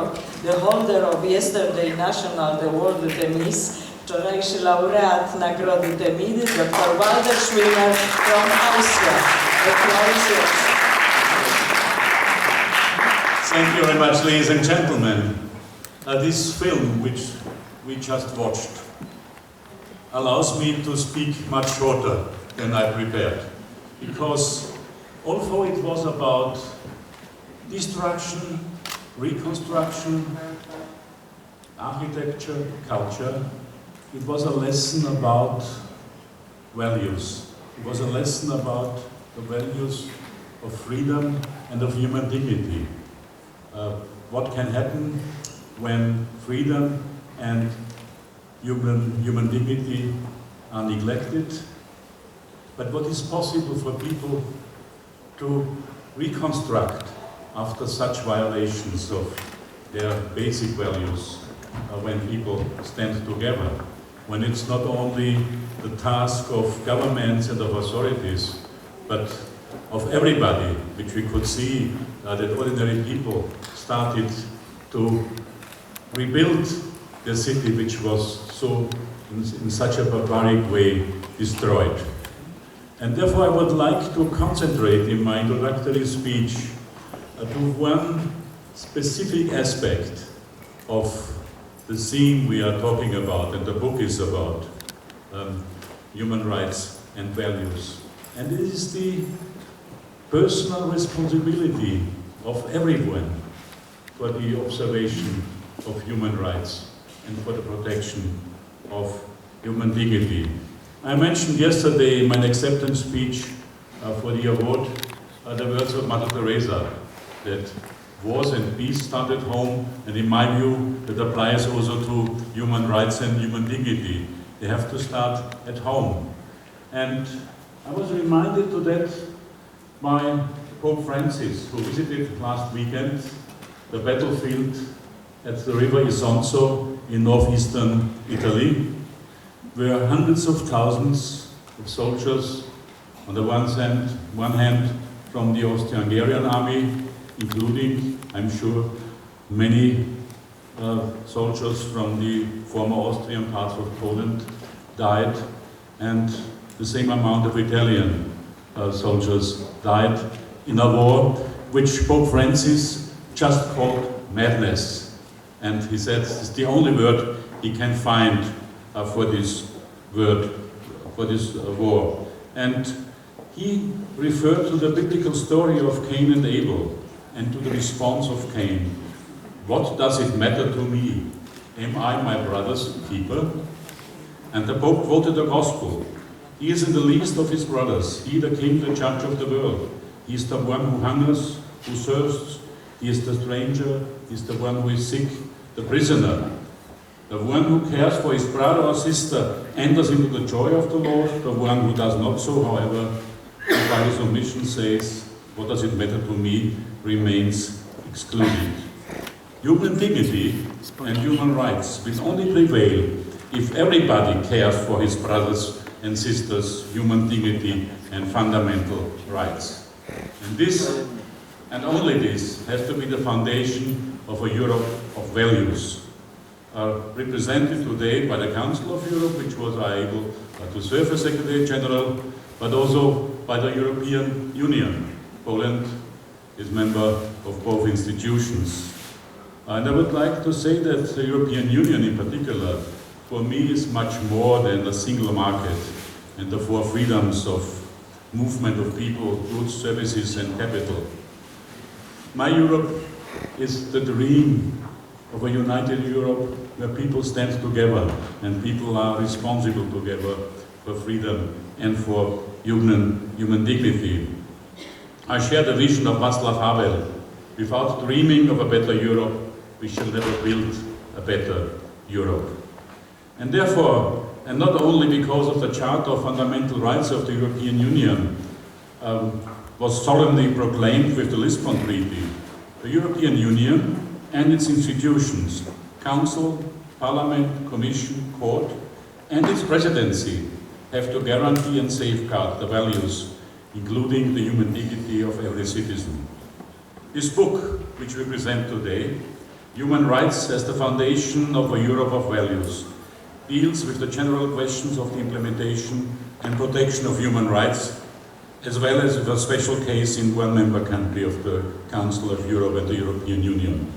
tomorrow, the holder of yesterday National Award Temis, wczorajszy laureat Nagrody Temidy, Dr. Walter Schwimmer from Austria. The floor is yours. Thank you very much, ladies and gentlemen. This film, which we just watched, allows me to speak much shorter than I prepared. Because although it was about destruction, reconstruction, architecture, culture, it was a lesson about values. It was a lesson about the values of freedom and of human dignity. What can happen when freedom and human dignity are neglected, but what is possible for people to reconstruct after such violations of their basic values when people stand together, when it's not only the task of governments and of authorities, but of everybody, which we could see that ordinary people started to rebuild the city which was so, in such a barbaric way, destroyed. And therefore I would like to concentrate in my introductory speech to one specific aspect of the theme we are talking about, and the book is about, human rights and values. And it is the personal responsibility of everyone for the observation of human rights and for the protection of human dignity. I mentioned yesterday in my acceptance speech for the award the words of Mother Teresa, that wars and peace start at home, and in my view that applies also to human rights and human dignity. They have to start at home. And I was reminded to that by Pope Francis, who visited last weekend the battlefield at the river Isonzo in northeastern Italy, where hundreds of thousands of soldiers, on the one hand from the Austro-Hungarian army, including, I'm sure, many soldiers from the former Austrian parts of Poland, died, and the same amount of Italian soldiers died in a war which Pope Francis just called madness. And he said it's the only word he can find for this word, for this war. And he referred to the biblical story of Cain and Abel and to the response of Cain. What does it matter to me? Am I my brother's keeper? And the Pope quoted the Gospel. He is in the least of his brothers, he the king, the judge of the world. He is the one who hungers, who thirsts, he is the stranger, he is the one who is sick, the prisoner. The one who cares for his brother or sister enters into the joy of the Lord. The one who does not so, however, by his omission says, what does it matter to me, remains excluded. Human dignity and human rights will only prevail if everybody cares for his brothers and sisters' human dignity and fundamental rights. And this, and only this, has to be the foundation of a Europe of values, represented today by the Council of Europe, which was able to serve as Secretary General, but also by the European Union. Poland is member of both institutions. And I would like to say that the European Union in particular, for me, is much more than a single market and the four freedoms of movement of people, goods, services and capital. My Europe is the dream of a united Europe where people stand together and people are responsible together for freedom and for human dignity. I share the vision of Václav Havel. Without dreaming of a better Europe, we shall never build a better Europe. And therefore, and not only because of the Charter of Fundamental Rights of the European Union was solemnly proclaimed with the Lisbon Treaty, the European Union and its institutions, Council, Parliament, Commission, Court, and its Presidency have to guarantee and safeguard the values, including the human dignity of every citizen. This book, which we present today, Human rights as the foundation of a Europe of values deals with the general questions of the implementation and protection of human rights, as well as with a special case in one member country of the Council of Europe and the European Union.